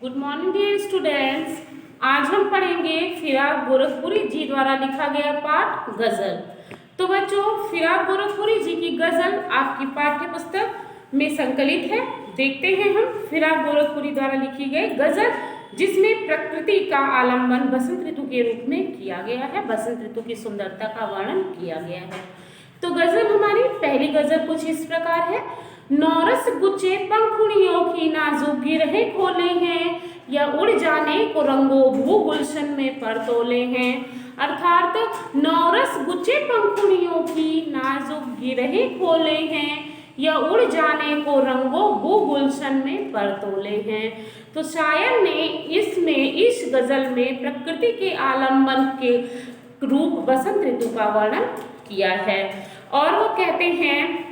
Good morning dear students. आज हम पढ़ेंगे फिराक गोरखपुरी जी द्वारा लिखा गया पाठ गजल। तो बच्चों, फिराक गोरखपुरी जी की गजल आपकी पाठ्य पुस्तक में संकलित है। देखते हैं हम फिराक गोरखपुरी द्वारा लिखी गई गजल, जिसमें प्रकृति का आलम्बन बसंत ऋतु के रूप में किया गया है। बसंत ऋतु की सुंदरता का वर्णन किया गया है। तो गजल हमारी पहली गजल कुछ इस प्रकार है। नौरस गुच्छे पंखुड़ियों की नाजुक गिरहें खोले हैं, या उड़ जाने को रंगो भू गुलशन में परतोले हैं। अर्थात नौरस गुच्छे पंखुड़ियों की नाजुक गिरहें खोले हैं, या उड़ जाने को रंगो भू गुलशन में परतोले हैं। तो शायर ने इस गजल में प्रकृति के आलम्बन के रूप बसंत ऋतु का वर्णन किया है। और वो कहते हैं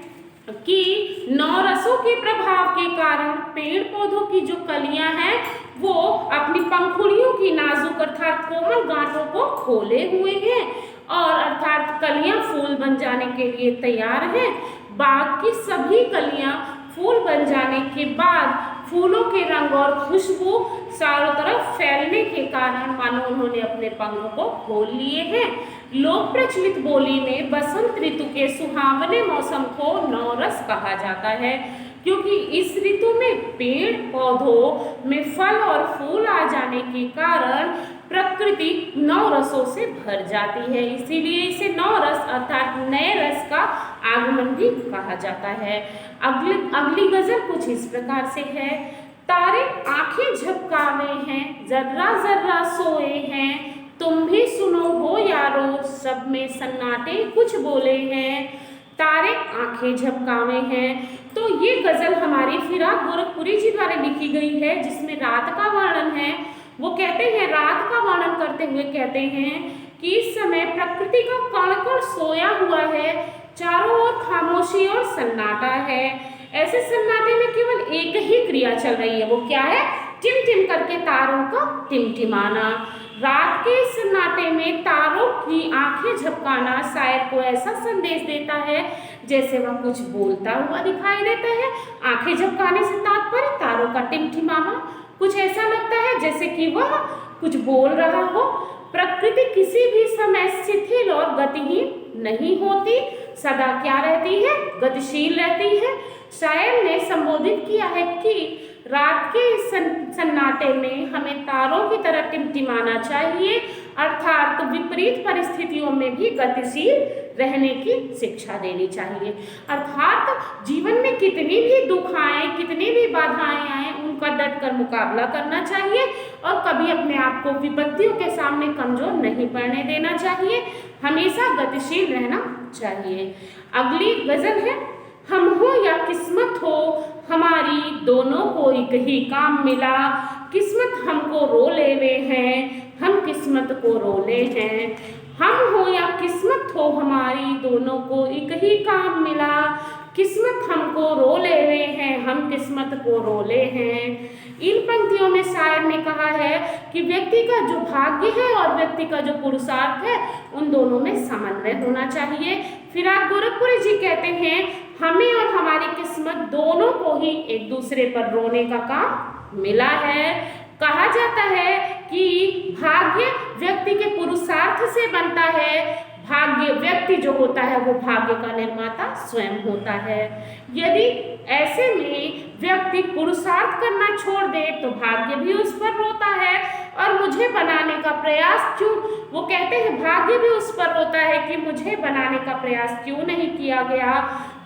कि नौरसों के प्रभाव के कारण पेड़ पौधों की जो कलियां हैं वो अपनी पंखुड़ियों की नाजुक अर्थात कोमल गांठों को खोले हुए हैं, और अर्थात कलियां फूल बन जाने के लिए तैयार हैं। बाग की सभी कलियां फूल बन जाने के बाद फूलों के रंग और खुशबू चारों तरफ फैलने के कारण मानो उन्होंने अपने पंखों को खोल लिए हैं। लोक प्रचलित बोली में बसंत ऋतु के सुहावने मौसम को नौरस कहा जाता है, क्योंकि इस ऋतु में पेड़ पौधों में फल और फूल आ जाने के कारण प्रकृति नवरसों से भर जाती है। इसीलिए इसे नवरस अर्थात नए रस का आगमन भी कहा जाता है। अगली गजल कुछ इस प्रकार से है। तारे आंखें झपकावे हैं, जर्रा जर्रा सोए हैं, तुम भी सुनो हो यारो, सब में सन्नाटे कुछ बोले हैं। तारे आंखें झपकावे हैं। तो ये गजल हमारी फिराक गोरखपुरी जी द्वारा लिखी गई है, जिसमें रात का वर्णन है। वो कहते हैं, रात का वर्णन करते हुए कहते हैं कि इस समय प्रकृति का कण कण सोया हुआ है, चारों ओर खामोशी और सन्नाटा है। ऐसे सन्नाटे में केवल एक ही क्रिया चल रही है। वो क्या है? टिमटिम करके तारों का टिमटिमाना। रात के सन्नाटे में तारों की आंखें झपकाना शायर को ऐसा संदेश देता है जैसे वह कुछ बोलता हुआ दिखाई देता है। आंखें झपकाने से तात्पर्य तारों का टिमटिमाना, कुछ ऐसा लगता है जैसे कि वह कुछ बोल रहा हो। प्रकृति किसी भी समय शिथिल और गतिहीन नहीं होती, सदा क्या रहती है? गतिशील रहती है। शायर ने संबोधित किया है कि रात के सन्नाटे में हमें तारों की तरह टिमटिमाना चाहिए, अर्थात विपरीत परिस्थितियों में भी गतिशील रहने की शिक्षा देनी चाहिए। अर्थात जीवन में कितनी भी दुख आए, कितनी भी बाधाएं आए, उनका डट कर मुकाबला करना चाहिए और कभी अपने आप को विपत्तियों के सामने कमजोर नहीं पड़ने देना चाहिए। हमेशा गतिशील रहना चाहिए। अगली गजल है। हम हो या किस्मत हो हमारी, दोनों को एक ही काम मिला, किस्मत हमको रो लेवे हैं, हम किस्मत को रोले हैं। हम हो या किस्मत हो हमारी, दोनों को एक ही काम मिला, किस्मत हमको रो लेवे हैं, हम किस्मत को रोले हैं। इन पंक्तियों में शायर ने कहा है कि व्यक्ति का जो भाग्य है और व्यक्ति का जो पुरुषार्थ है, उन दोनों में समन्वय होना चाहिए। फिराक गोरखपुरी जी कहते हैं, हमें और हमारी किस्मत दोनों को ही एक दूसरे पर रोने का काम मिला है। कहा जाता है कि भाग्य व्यक्ति के पुरुषार्थ से बनता है। भाग्य व्यक्ति जो होता है वो भाग्य का निर्माता स्वयं होता है। यदि ऐसे में व्यक्ति पुरुषार्थ करना छोड़ दे तो भाग्य भी उस पर रोता है और मुझे बनाने का प्रयास क्यों, वो कहते हैं भाग्य भी उस पर रोता है कि मुझे बनाने का प्रयास क्यों नहीं किया गया।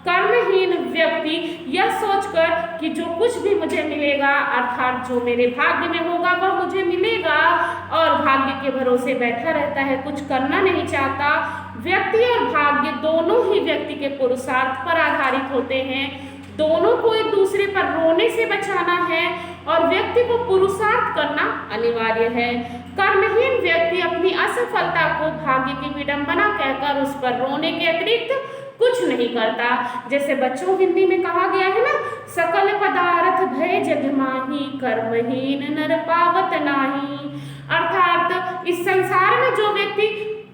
कर्महीन व्यक्ति यह सोचकर कि जो कुछ भी मुझे मिलेगा अर्थात जो मेरे भाग्य में होगा वह मुझे मिलेगा, और भाग्य के भरोसे बैठा रहता है, कुछ करना नहीं चाहता। व्यक्ति और भाग्य दोनों ही व्यक्ति के पुरुषार्थ पर आधारित होते हैं। दोनों को एक दूसरे पर रोने से बचाना है और व्यक्ति को पुरुषार्थ करना अनिवार्य है। कर्महीन व्यक्ति अपनी असफलता को भाग्य की विडंबना कहकर उस पर रोने के अतिरिक्त कुछ नहीं करता। जैसे बच्चों हिंदी में कहा गया है ना, सकल पदार्थ भय जग माही, कर्महीन नर पावत नाही। अर्थात इस संसार में जो व्यक्ति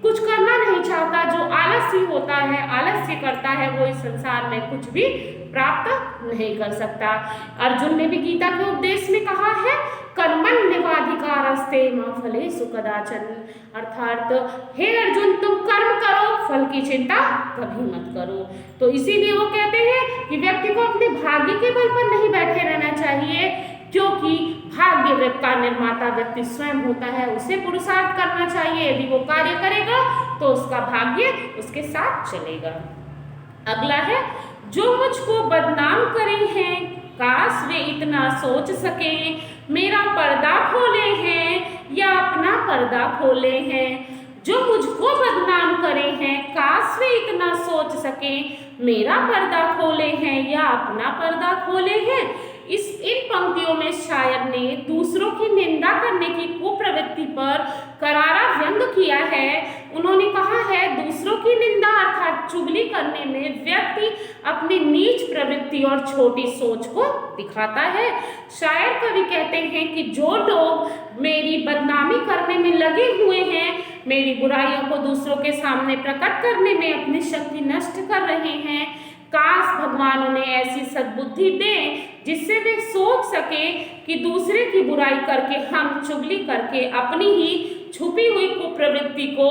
कुछ करना नहीं चाहता, जो आलसी होता है, आलस्य करता है, वो इस संसार में कुछ भी प्राप्त नहीं कर सकता। अर्जुन ने भी गीता के उपदेश में कहा है, कर्मण फलस्ते मा फलेषु कदाचन, अर्थात हे अर्जुन तुम कर्म करो, फल की चिंता कभी मत करो। तो इसीलिए वो कहते हैं कि व्यक्ति को अपने भाग्य के बल पर नहीं बैठे रहना चाहिए, क्योंकि भाग्य का निर्माता व्यक्ति स्वयं होता है। उसे पुरुषार्थ करना चाहिए, यदि वो कार्य करेगा तो उसका भाग्य उसके साथ चलेगा। अगला है, जो मुझको बदनाम करे हैं, काश वे इतना सोच सके, मेरा पर्दा खोले हैं या अपना पर्दा खोले हैं। जो मुझको बदनाम करे हैं, काश वे इतना सोच सके, मेरा पर्दा खोले हैं या अपना पर्दा खोले हैं। इन पंक्तियों में शायर ने दूसरों की निंदा करने की कुप्रवृत्ति पर करारा व्यंग किया है। उन्होंने कहा है, दूसरों की निंदा अर्थात चुगली करने में व्यक्ति अपनी नीच प्रवृत्ति और छोटी सोच को दिखाता है। शायर कवि कहते हैं कि जो लोग मेरी बदनामी करने में लगे हुए हैं, मेरी बुराइयों को दूसरों के सामने प्रकट करने में अपनी शक्ति नष्ट कर रहे हैं, काश भगवान उन्हें ऐसी सद्बुद्धि दें जिससे वे सोच सके कि दूसरे की बुराई करके, हम चुगली करके अपनी ही छुपी हुई कुप्रवृत्ति को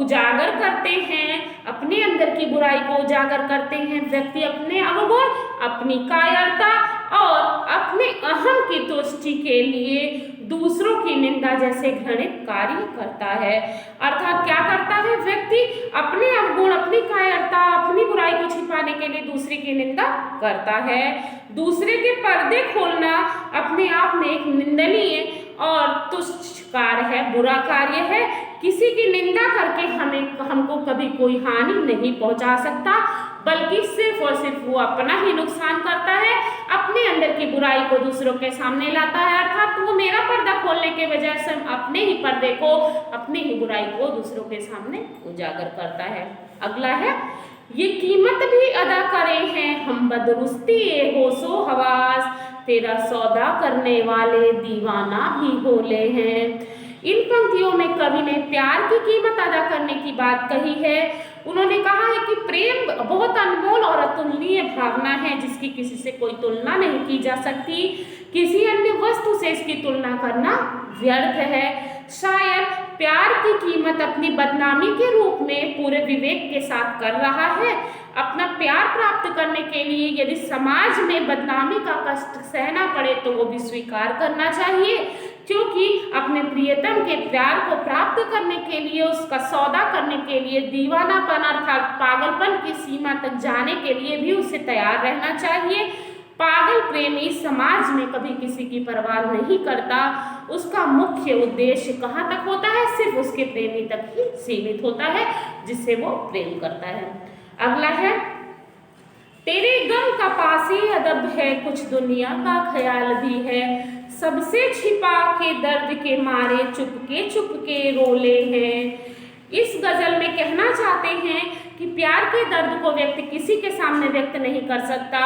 उजागर करते हैं, अपने अंदर की बुराई को उजागर करते हैं। व्यक्ति अपने अवगुण, अपनी कायरता और अपने अहम की तुष्टि के लिए दूसरों की निंदा जैसे घृणित कार्य करता है। अर्थात क्या करता है, व्यक्ति अपने अवगुण, अपनी कायरता, अपनी बुराई को छिपाने के लिए दूसरे की निंदा करता है। दूसरे के पर्दे खोलना अपने आप में एक निंदनीय और तुच्छ कार्य है, बुरा कार्य है। किसी की निंदा करके हमको कभी कोई हानि नहीं पहुंचा सकता, बल्कि सिर्फ और सिर्फ वो अपना ही नुकसान करता है, अपने अंदर की बुराई को दूसरों के सामने लाता है। अर्थात वो मेरा पर्दा खोलने के बजाय से अपने ही पर्दे को, अपनी ही बुराई को दूसरों के सामने उजागर करता है। अगला है, ये कीमत भी अदा करे हैं हम बदरुस्ती होशो हवास, तेरा सौदा करने वाले दीवाना भी होले हैं। इन पंक्तियों में कवि ने प्यार की कीमत अदा करने की बात कही है। उन्होंने कहा है कि प्रेम बहुत अनमोल और अतुलनीय भावना है, जिसकी किसी से कोई तुलना नहीं की जा सकती। किसी अन्य वस्तु से इसकी तुलना करना व्यर्थ है। शायद प्यार की कीमत अपनी बदनामी के रूप में पूरे विवेक के साथ कर रहा है। अपना प्यार प्राप्त करने के लिए यदि समाज में बदनामी का कष्ट सहना पड़े तो वो भी स्वीकार करना चाहिए, क्योंकि अपने प्रियतम के प्यार को प्राप्त करने के लिए, उसका सौदा करने के लिए, दीवानापन अर्थात पागलपन की सीमा तक जाने के लिए भी उसे तैयार रहना चाहिए। पागल प्रेमी समाज में कभी किसी की परवाह नहीं करता। उसका मुख्य उद्देश्य कहाँ तक होता है, सिर्फ उसके प्रेमी तक ही सीमित होता है जिससे वो प्रेम करता है। अगला है, तेरे गम का पासी अदब है, कुछ दुनिया का ख्याल भी है, सबसे छिपा के दर्द के मारे चुपके रोले हैं। इस गजल में कहना चाहते हैं कि प्यार के दर्द को व्यक्ति किसी के सामने व्यक्त नहीं कर सकता,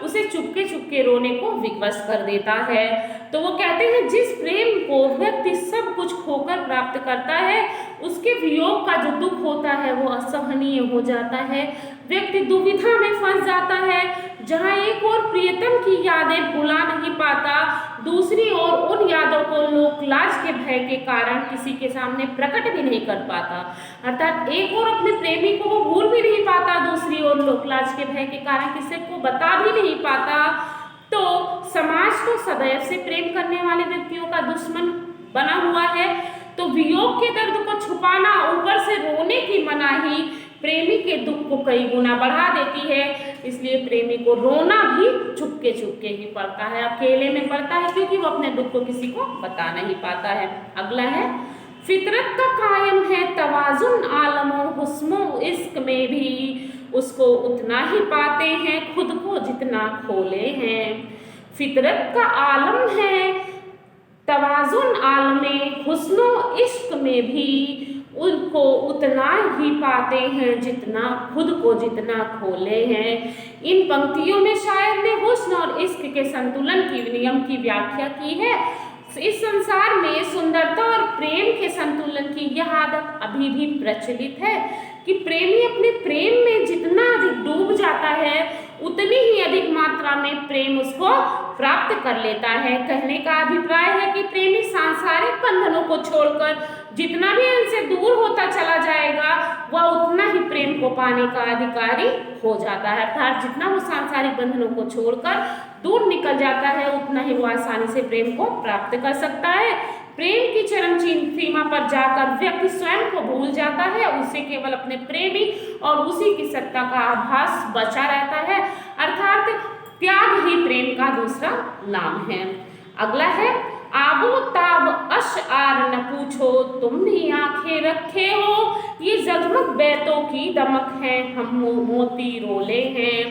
उसे चुपके रोने को विवश कर देता है। तो वो कहते हैं, जिस प्रेम को व्यक्ति सब कुछ खोकर प्राप्त करता है, उसके वियोग का जो दुख होता है वो असहनीय हो जाता है। व्यक्ति दुविधा में फंस जाता है, जहाँ एक और प्रियतम की यादें भुला नहीं पाता, दूसरी ओर उन यादों को लोकलाज के भय के कारण किसी के सामने प्रकट भी नहीं कर पाता। अर्थात एक और अपने प्रेमी को वो भूल भी नहीं पाता, दूसरी ओर लोकलाज के भय के कारण किसी को बता भी नहीं पाता। तो समाज को सदैव से प्रेम करने वाले व्यक्तियों का दुश्मन बना हुआ है। तो वियोग के दर्द को छुपाना, ऊपर से रोने की मनाही प्रेमी के दुख को कई गुना बढ़ा देती है। इसलिए प्रेमी को रोना भी चुपके ही पड़ता है, अकेले में पड़ता है, क्योंकि वो अपने दुख को किसी को बता नहीं पाता है। अगला है, फितरत का कायम है तवाजुन आलमो हुस्नो इश्क में भी, उसको उतना ही पाते हैं खुद को जितना खोले हैं। फितरत का आलम है तवाजुन आलमे हुस्नो इश्क में भी, उनको उतना ही पाते हैं जितना खुद को जितना खोले हैं। इन पंक्तियों में शायर ने हुस्न और इश्क के संतुलन की नियम की व्याख्या की है। इस संसार में सुंदरता और प्रेम के संतुलन की यह आदत अभी भी प्रचलित है कि प्रेमी अपने प्रेम में जितना अधिक डूब जाता है, उतनी ही अधिक मात्रा में प्रेम उसको प्राप्त कर लेता है। कहने का अभिप्राय है कि प्रेमी सांसारिक बंधनों को छोड़कर जितना भी इनसे दूर होता चला जाएगा वह उतना ही प्रेम को पाने का अधिकारी हो जाता है। अर्थात जितना वो सांसारिक बंधनों को छोड़कर दूर निकल जाता है उतना ही वो आसानी से प्रेम को प्राप्त कर सकता है। प्रेम की चरम सीमा पर जाकर व्यक्ति स्वयं को भूल जाता है, उसे केवल अपने प्रेमी और उसी की सत्ता का आभास बचा रहता है। अर्थात त्याग ही प्रेम का दूसरा नाम है। अगला है आबो ताब अश आर न पूछो तुम भी आंखें रखे हो, ये जगमग बैतों की दमक है हम मोती रोले हैं।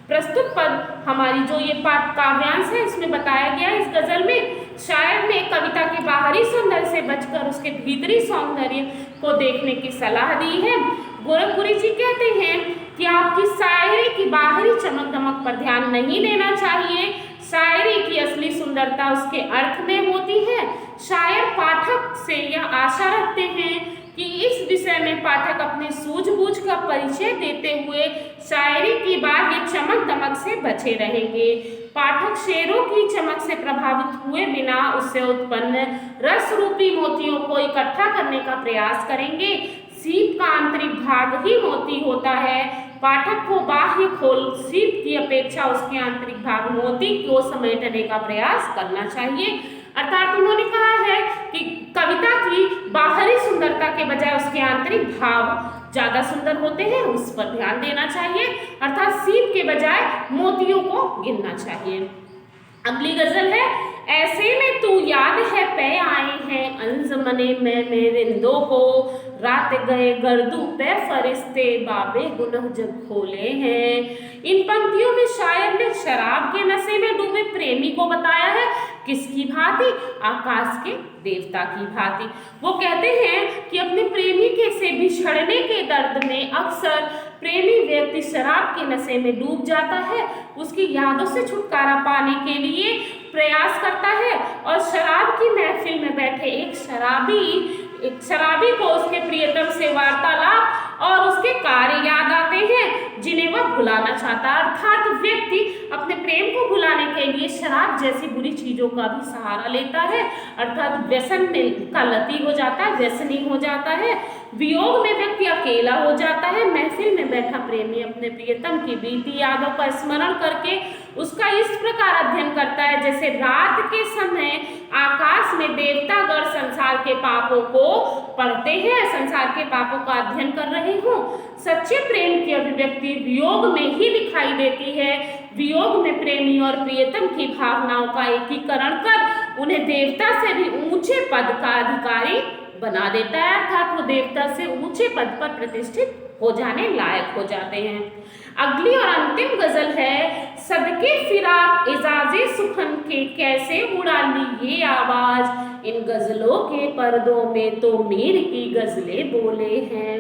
प्रस्तुत पद हमारी जो ये पाठ काव्यांश है इसमें बताया गया। इस गजल में शायर ने कविता के बाहरी सौंदर्य से बचकर उसके भीतरी सौंदर्य को देखने की सलाह दी है। गोरखपुरी जी कहते हैं कि आपकी शायरी की बाहरी चमक दमक पर ध्यान नहीं देना चाहिए, शायरी की असली सुंदरता उसके अर्थ में होती है। शायर पाठक से यह आशा रखते हैं कि इस विषय में पाठक अपने सूझबूझ का परिचय देते हुए शायरी की बाह्य चमक दमक से बचे रहेंगे। पाठक शेरों की चमक से प्रभावित हुए बिना उससे उत्पन्न रस रूपी मोतियों को इकट्ठा करने का प्रयास करेंगे। सीप का आंतरिक भाग ही मोती होता है। पाठक को बाह्य खोल सीप की अपेक्षा उसके आंतरिक भाग मोती को समेटने का प्रयास करना चाहिए। अर्थात उन्होंने कहा है कि कविता की बाहरी सुंदरता के बजाय उसके आंतरिक भाव ज्यादा सुंदर होते हैं, उस पर ध्यान देना चाहिए। अर्थात सीप के बजाय मोतियों को गिनना चाहिए। अगली गजल है ऐसे में तू याद है पे आए हैं अंजमने में मेरिंदों को, रात गए गर्दू पे फरिश्ते बाबे गुनह जब खोले हैं। इन पंक्तियों में शायर ने शराब के नशे में डूबे प्रेमी को बताया है किसकी भांति, आकाश के देवता की भांति। वो कहते हैं कि अपने प्रेमी के से बिछड़ने के दर्द में अक्सर प्रेमी व्यक्ति शराब के नशे में डूब जाता है, उसकी यादों से छुटकारा पाने के लिए प्रयास करता है और शराब की महफिल में बैठे एक शराबी को उसके प्रियतम से वार्तालाप और उसके कार्य याद आते हैं जिन्हें वह भुलाना चाहता है। अर्थात व्यक्ति अपने प्रेम को भुलाने के लिए शराब जैसी बुरी चीजों का भी सहारा लेता है, अर्थात व्यसन का लती हो जाता है, व्यसनी हो जाता है। वियोग में व्यक्ति अकेला हो जाता है। महफिल में बैठा प्रेमी अपने प्रियतम की बीती यादों का स्मरण करके उसका इस प्रकार अध्ययन करता है जैसे रात के समय आकाश में देवतागण संसार के पापों को पढ़ते हैं, संसार के पापों का अध्ययन कर रहे हों। सच्चे प्रेम की अभिव्यक्ति वियोग में ही दिखाई देती है। वियोग में प्रेमी और प्रियतम की भावनाओं का एकीकरण कर उन्हें देवता से भी ऊंचे पद का अधिकारी बना देता है, अर्थात वो देवता से ऊंचे पद पर प्रतिष्ठित हो जाने लायक हो जाते हैं। अगली और अंतिम गजल है सदके फिराक एजाजे सुखन के कैसे उड़ा ली ये आवाज, इन गजलों के पर्दों में तो मीर की गजलें बोले हैं।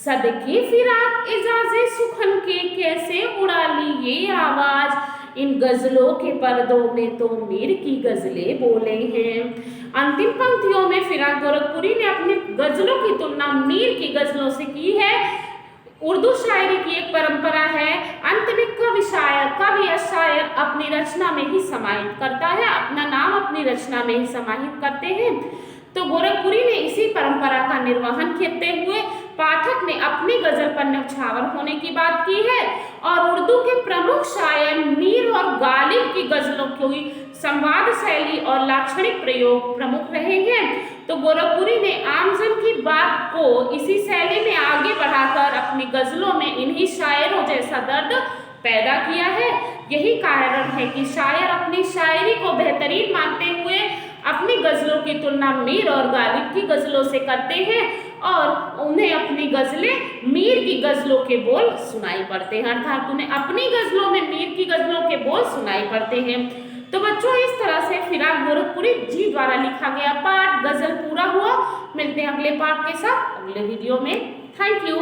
सदके फिराक एजाजे सुखन के कैसे उड़ा ली ये आवाज, इन गजलों के पर्दों में तो मीर की गजलें बोले हैं। अंतिम पंक्तियों में फिराक गोरखपुरी ने अपनी गजलों की तुलना मीर की गजलों से की है। उर्दू शायरी की एक परंपरा है, अंत में कवि या शायर अपनी रचना में ही समाहित करता है, अपना नाम अपनी रचना में ही समाहित करते हैं। तो गोरखपुरी ने इसी परंपरा का निर्वहन करते हुए पाठक ने अपनी गजल पर न्यौछावर होने की बात की है और उर्दू के प्रमुख शायर मीर और गालिब की गजलों की संवाद शैली और लाक्षणिक प्रयोग प्रमुख रहे हैं। तो गोरखपुरी ने आमजन की बात को इसी शैली में आगे बढ़ाकर अपनी गजलों में इन्हीं शायरों जैसा दर्द पैदा किया है। यही कारण है कि शायर अपनी शायरी को बेहतरीन मानते हुए अपनी गजलों की तुलना मीर और गालिब की गजलों से करते हैं और उन्हें अपनी गजलें मीर की गजलों के बोल सुनाई पड़ते हैं, अर्थात उन्हें अपनी गजलों में मीर की गजलों के बोल सुनाई पड़ते हैं। तो बच्चों इस तरह से फिराक गोरखपुरी जी द्वारा लिखा गया पाठ गजल पूरा हुआ। मिलते हैं अगले पाठ के साथ अगले वीडियो में। Thank you.